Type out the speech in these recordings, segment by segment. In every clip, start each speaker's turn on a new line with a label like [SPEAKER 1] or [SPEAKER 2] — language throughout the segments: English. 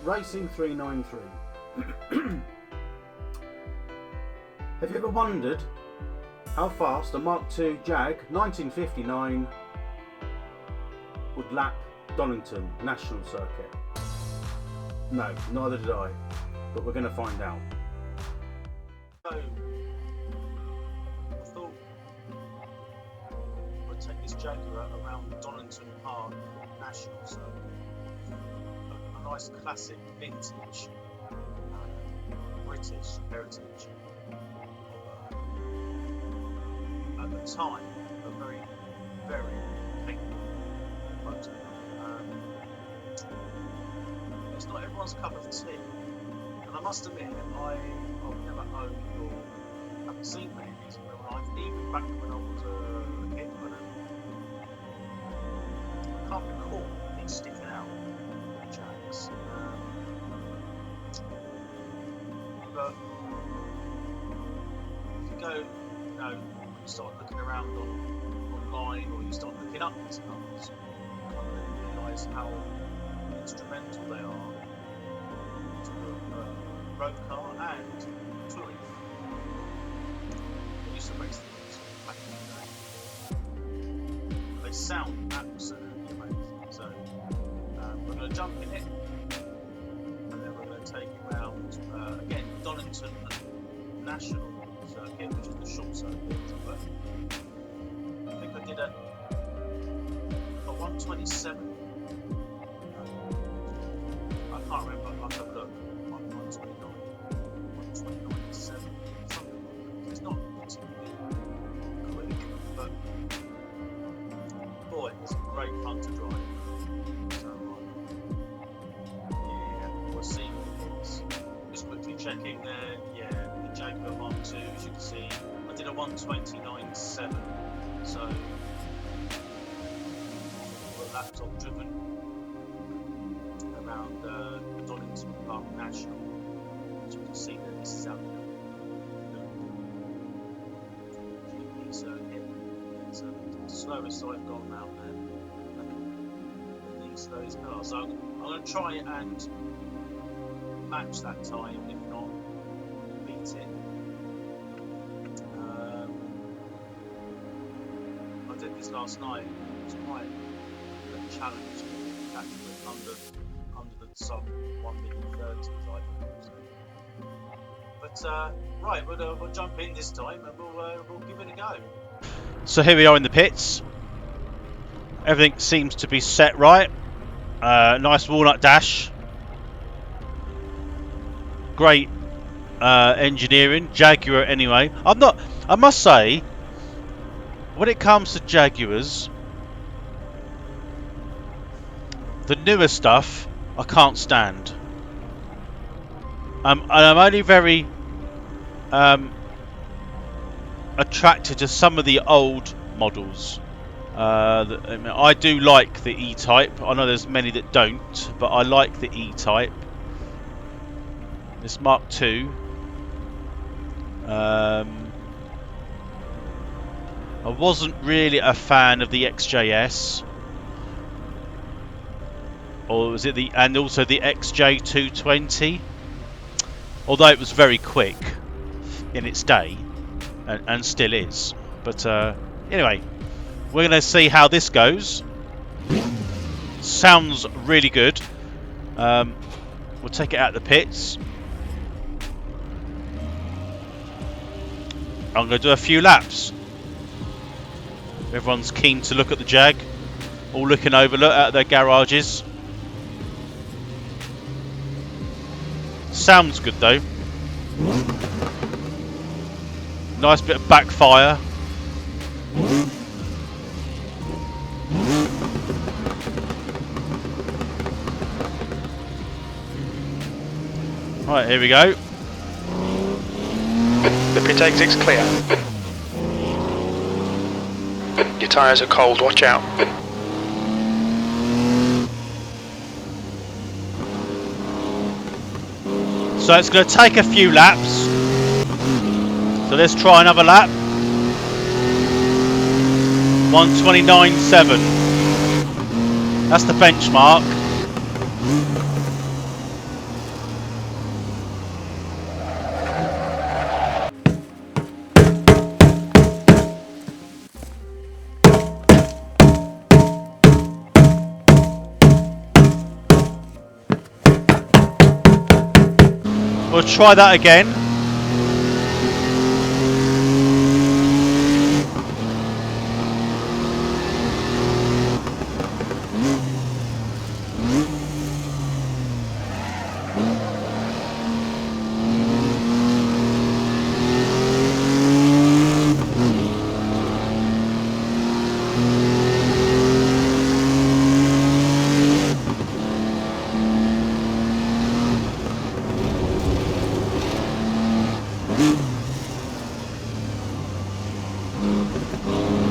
[SPEAKER 1] Racing 393. Have you ever wondered how fast a Mark II Jag 1959 would lap Donnington National Circuit? No, neither did I, but we're going to find out. So, I thought I'd take this Jaguar around Donnington Park National Circuit. A nice classic vintage British heritage. At the time, a very, very capable motor. It's not everyone's cup of tea, and I must admit, I've never owned or haven't seen many of these in real life. Even back when I was a kid, I can't recall these sticking out Jags. But if you go, you start looking around online, or you start looking up these cars, you kind of realise how instrumental they are to a road car and touring. I used to race things back in the day. They sound absolutely amazing. So we're going to jump in it, and then we're going to take it round again Donnington National Circuit, which is the short circuit. But I think I did a 127. I can't remember. I'll have a look. 129.7, something like that. It's not particularly quick, but boy, it's great fun to drive. So yeah, we'll see what it is. Just quickly checking there. Yeah, the Jaguar Mk2, as you can see, I did a 129.7, so laptop driven around Donnington Park National. As you can see that this is out the GP circuit. It's the slowest I've gone out there with these slowest cars. So I'm going to try and match that time, if not beat it. I did this last night. It was quite a challenge to catch with under the sub 1 minute 30s, I think. So. But right, we'll jump in this time and we'll give it a go.
[SPEAKER 2] So here we are in the pits. Everything seems to be set right. Nice walnut dash. Great engineering, Jaguar anyway. I must say, when it comes to Jaguars, the newer stuff I can't stand. And I'm only very attracted to some of the old models. I do like the E-Type. I know there's many that don't, but I like the E-Type. This Mark II. I wasn't really a fan of the XJS. Or was it and also the XJ220? Although it was very quick in its day, and still is. But anyway, we're going to see how this goes. Sounds really good. We'll take it out of the pits. I'm going to do a few laps. Everyone's keen to look at the Jag. All looking over at their garages. Sounds good though. Nice bit of backfire. Right, here we go.
[SPEAKER 3] The pit exit's clear. Your tyres are cold, watch out.
[SPEAKER 2] So it's going to take a few laps. So let's try another lap. 129.7. That's the benchmark. try that again.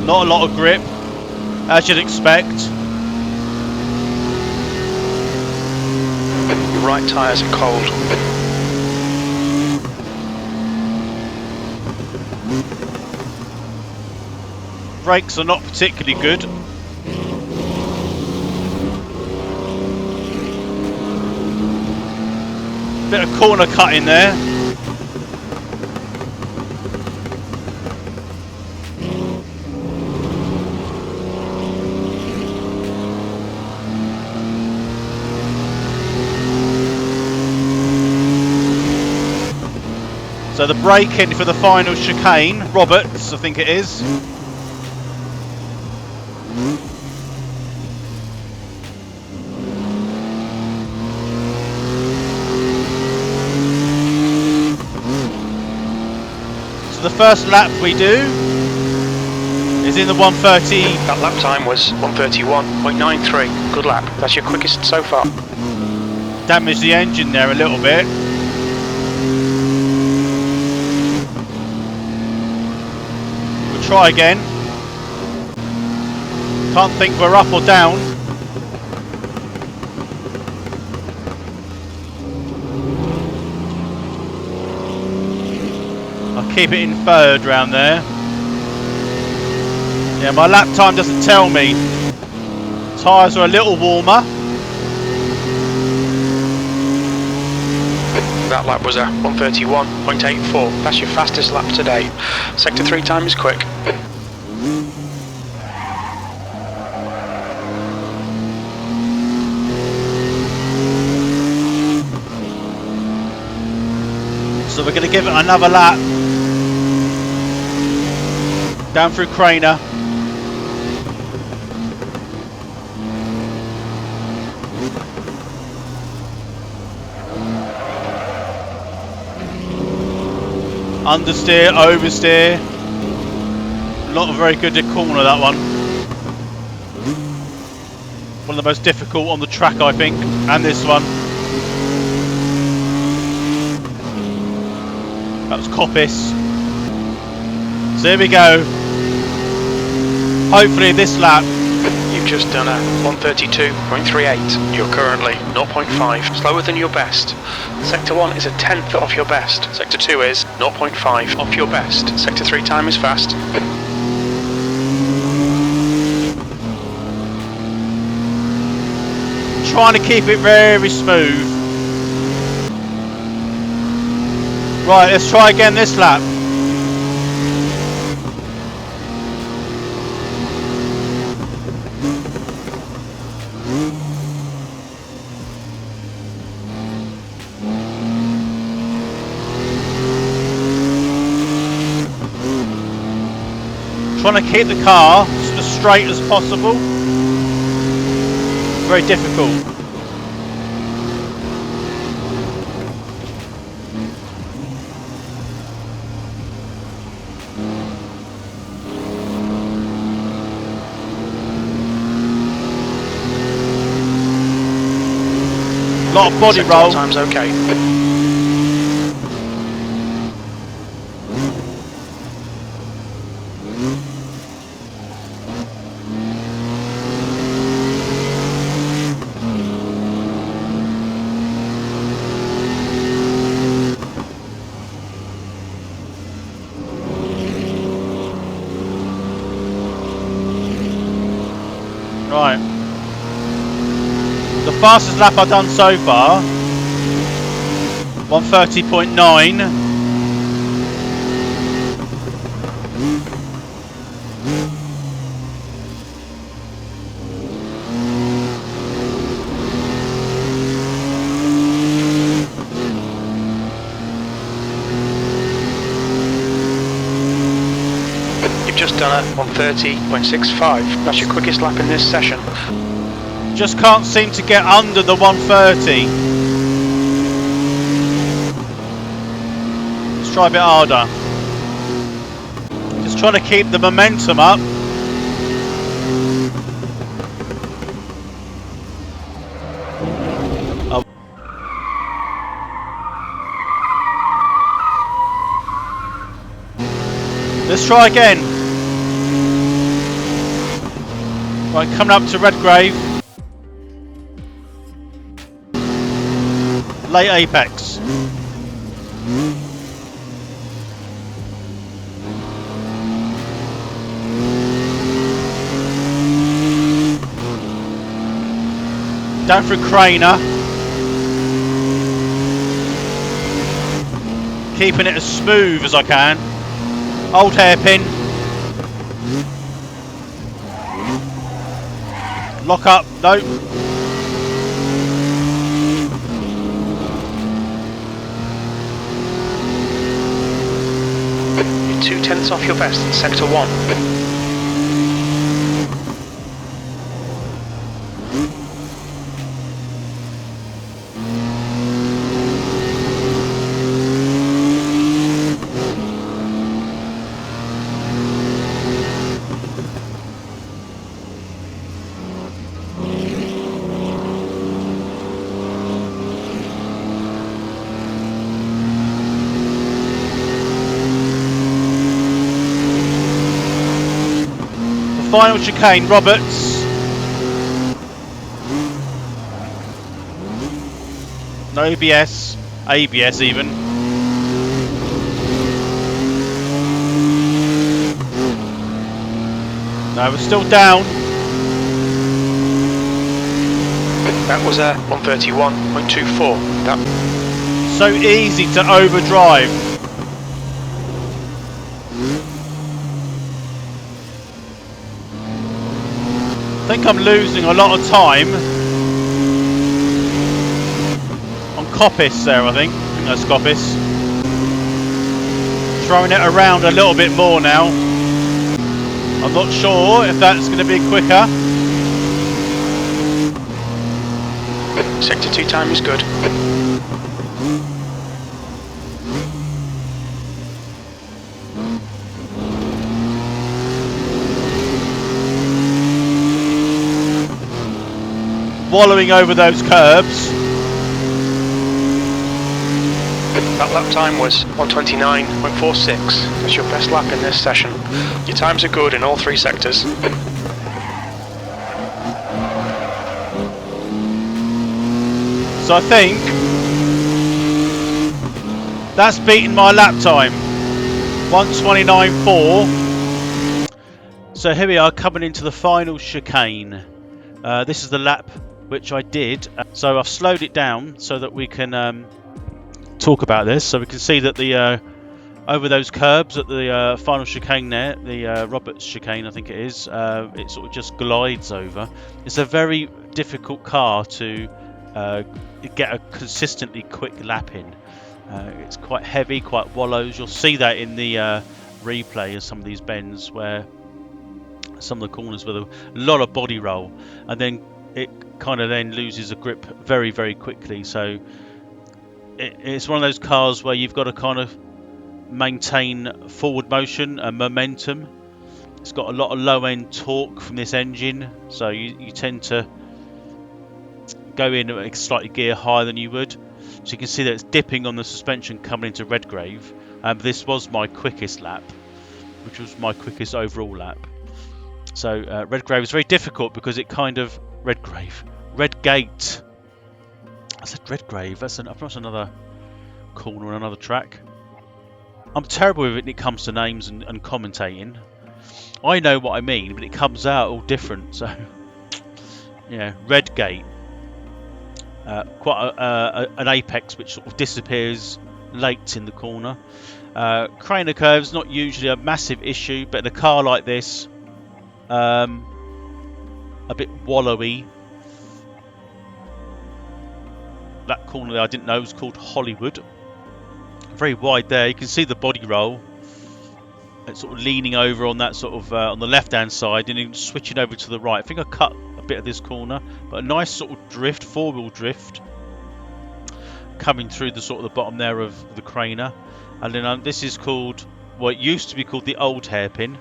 [SPEAKER 2] Not a lot of grip, as you'd expect.
[SPEAKER 3] Your right tyres are cold.
[SPEAKER 2] Brakes are not particularly good. Bit of corner cutting there. So the braking for the final chicane, Roberts, I think it is. So the first lap we do is in the 130.
[SPEAKER 3] That lap time was 1:31.93. Good lap. That's your quickest so far.
[SPEAKER 2] Damaged the engine there a little bit. We'll try again. Can't think we're up or down. I'll keep it in third round there. Yeah, my lap time doesn't tell me. Tyres are a little warmer.
[SPEAKER 3] That lap was a 1:31.84. That's your fastest lap to date. Sector 3 time is quick.
[SPEAKER 2] So we're going to give it another lap. Down through Craner. Understeer, oversteer. Not very good at corner, that one. One of the most difficult on the track, I think, and this one. That was Coppice. So here we go. Hopefully this lap.
[SPEAKER 3] You've just done a 1:32.38. You're currently 0.5 slower than your best. Sector 1 is a tenth off your best. Sector 2 is 0.5 off your best. Sector 3 time is fast.
[SPEAKER 2] Trying to keep it very smooth. Right, let's try again this lap. Trying to keep the car as straight as possible. Very difficult. A lot of body roll.
[SPEAKER 3] Time's okay.
[SPEAKER 2] Right. The fastest lap I've done so far, 1:30.9.
[SPEAKER 3] just done a 130.65. That's your quickest lap in this session.
[SPEAKER 2] Just can't seem to get under the 130. Let's try a bit harder. Just trying to keep the momentum up. Oh. Let's try again. Right, coming up to Redgrave. Late apex. Down through Craner. Keeping it as smooth as I can. Old hairpin. Lock up. Nope.
[SPEAKER 3] You're 2/10 off your best in sector 1.
[SPEAKER 2] Final chicane, Roberts. No ABS, ABS even. No, we're still down.
[SPEAKER 3] That was a 131.24. That.
[SPEAKER 2] So easy to overdrive. I think I'm losing a lot of time on Coppice there, I think that's Coppice. Throwing it around a little bit more now. I'm not sure if that's going to be quicker.
[SPEAKER 3] Sector 2 time is good.
[SPEAKER 2] Wallowing over those curbs.
[SPEAKER 3] That lap time was 129.46. That's your best lap in this session. Your times are good in all 3 sectors.
[SPEAKER 2] So I think that's beaten my lap time. 129.4. So here we are coming into the final chicane. This is the lap which I did. So I've slowed it down so that we can talk about this. So we can see that the over those curbs at the final chicane there, the Roberts chicane I think it is, it sort of just glides over. It's a very difficult car to get a consistently quick lap in. It's quite heavy, quite wallows. You'll see that in the replay of some of these bends where some of the corners with a lot of body roll, and then it kind of then loses a grip very, very quickly. So it's one of those cars where you've got to kind of maintain forward motion and momentum. It's got a lot of low end torque from this engine, so you tend to go in a slightly gear higher than you would. So you can see that it's dipping on the suspension coming into Redgrave. This was my quickest lap, which was my quickest overall lap. So Redgrave is very difficult because it kind of Redgate. I said Redgrave. That's another corner on another track. I'm terrible with it when it comes to names and commentating. I know what I mean, but it comes out all different. So yeah, Redgate. Quite an apex which sort of disappears late in the corner. Craner curves not usually a massive issue, but in a car like this, a bit wallowy. That corner there I didn't know was called Hollywood. Very wide there. You can see the body roll. It's sort of leaning over on that sort of on the left hand side, and then switching over to the right. I think I cut a bit of this corner, but a nice sort of drift, four-wheel drift, coming through the sort of the bottom there of the craner. And then this is called, well, it used to be called the old hairpin.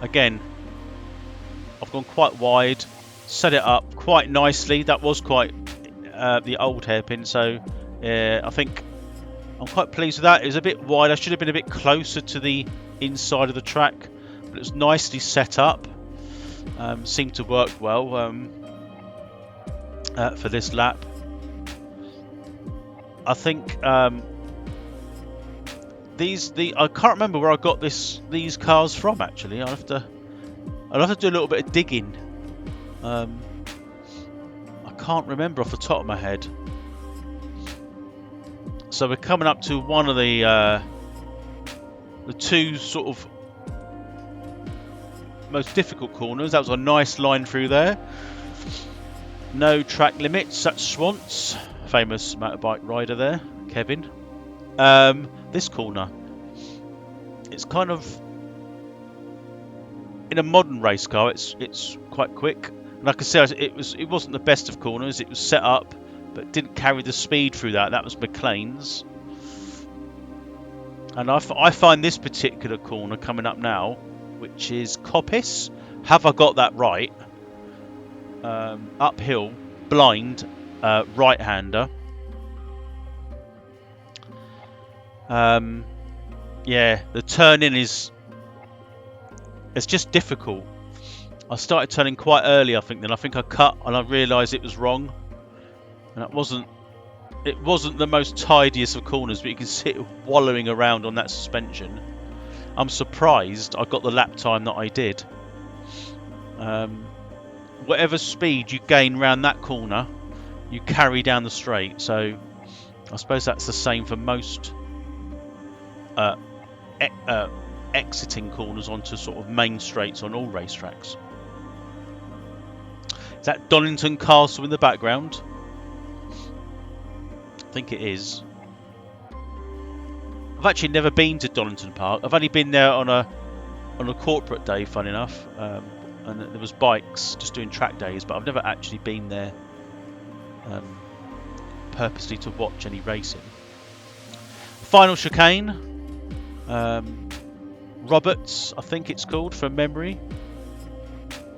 [SPEAKER 2] Again, I've gone quite wide, set it up quite nicely. That was quite the old hairpin, so I think I'm quite pleased with that. It was a bit wide. I should have been a bit closer to the inside of the track, but it was nicely set up. Seemed to work well for this lap. I think I can't remember where I got these cars from. Actually, I'll have to do a little bit of digging. I can't remember off the top of my head. So we're coming up to one of the two sort of most difficult corners. That was a nice line through there. No track limits. That's Swans, famous motorbike rider there, Kevin. This corner, it's kind of, in a modern race car, it's quite quick. And like I said, it wasn't the best of corners. It was set up, but didn't carry the speed through that. That was McLean's. And I find this particular corner coming up now, which is Coppice. Have I got that right? Uphill, blind, right-hander. Yeah, the turn-in it's just difficult. I started turning quite early, I think. Then I think I cut, and I realised it was wrong. And it wasn't the most tidiest of corners, but you can see it wallowing around on that suspension. I'm surprised I got the lap time that I did. Whatever speed you gain around that corner, you carry down the straight. So I suppose that's the same for most exiting corners onto sort of main straights on all racetracks. Is that Donnington Castle in the background? I think it is. I've actually never been to Donnington Park. I've only been there on a corporate day, fun enough, and there was bikes just doing track days, but I've never actually been there purposely to watch any racing. Final chicane, Roberts, I think it's called from memory.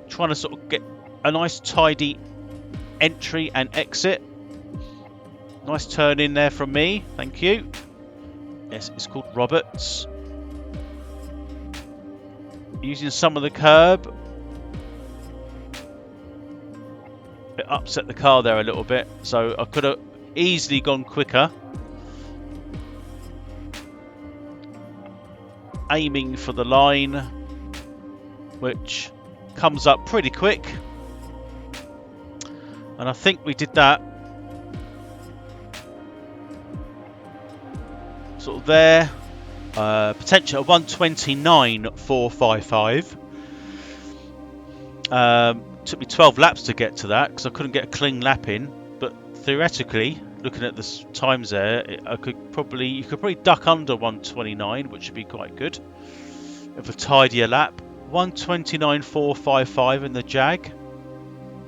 [SPEAKER 2] Trying to sort of get a nice tidy entry and exit. Nice turn in there from me, thank you. Yes, it's called Roberts. Using some of the curb. It upset the car there a little bit, so I could have easily gone quicker. Aiming for the line, which comes up pretty quick. And I think we did that sort of there. Potential 1:29.455. Took me 12 laps to get to that because I couldn't get a clean lap in. But theoretically, looking at the times there, you could probably duck under 1:29, which would be quite good. With a tidier lap. 1:29.455 in the Jag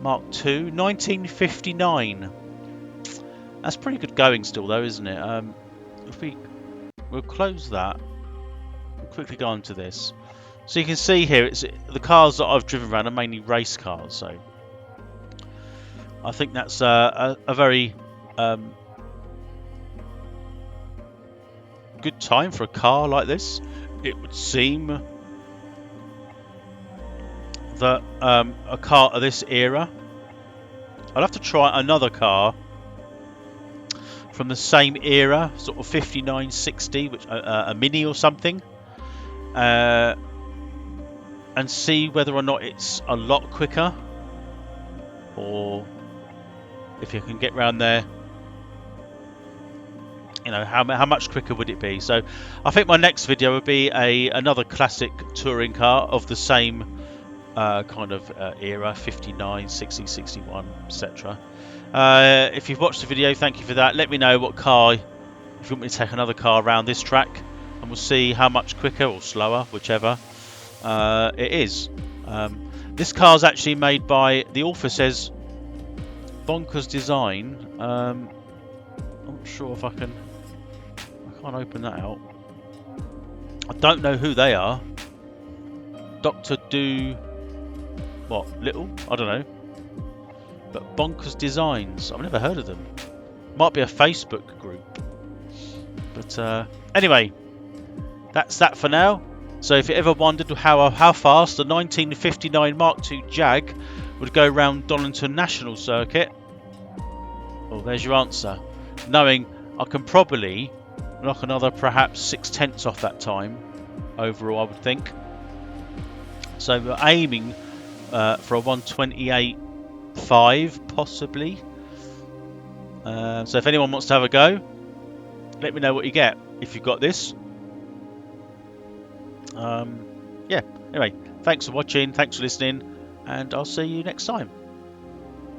[SPEAKER 2] Mk2, 1959. That's pretty good going still, though, isn't it? If we'll close that. We'll quickly go on to this. So you can see here, it's the cars that I've driven around are mainly race cars. So I think that's a very good time for a car like this. It would seem that a car of this era. I'll have to try another car from the same era, sort of 59, 60, which a Mini or something, and see whether or not it's a lot quicker, or if you can get round there. You know, how much quicker would it be? So I think my next video would be another classic touring car of the same kind of era, 59, 60, 61, etc. If you've watched the video, thank you for that. Let me know what car, if you want me to take another car around this track, and we'll see how much quicker or slower, whichever, it is. This car's actually made by, the author says, Bonkers Design. I'm not sure if I can't open that out. I don't know who they are. Dr. Do what? Little? I don't know. But Bonkers Designs. I've never heard of them. Might be a Facebook group. But anyway, that's that for now. So if you ever wondered how fast the 1959 Mark II Jag would go round Donnington National Circuit, well, there's your answer. Knowing I can probably knock another perhaps 6/10 off that time overall, I would think. So we're aiming for a 1:28.5 possibly. So if anyone wants to have a go, let me know what you get if you've got this. Yeah, anyway, thanks for watching, thanks for listening, and I'll see you next time.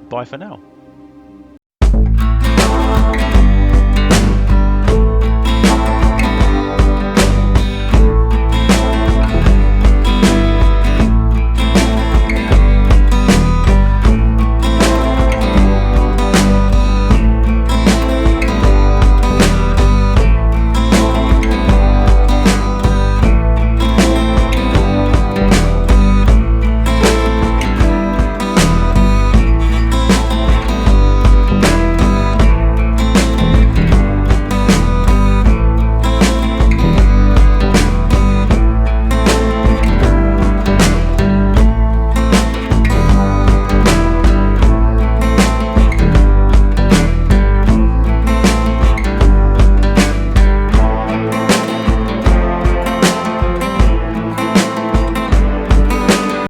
[SPEAKER 2] Bye for now.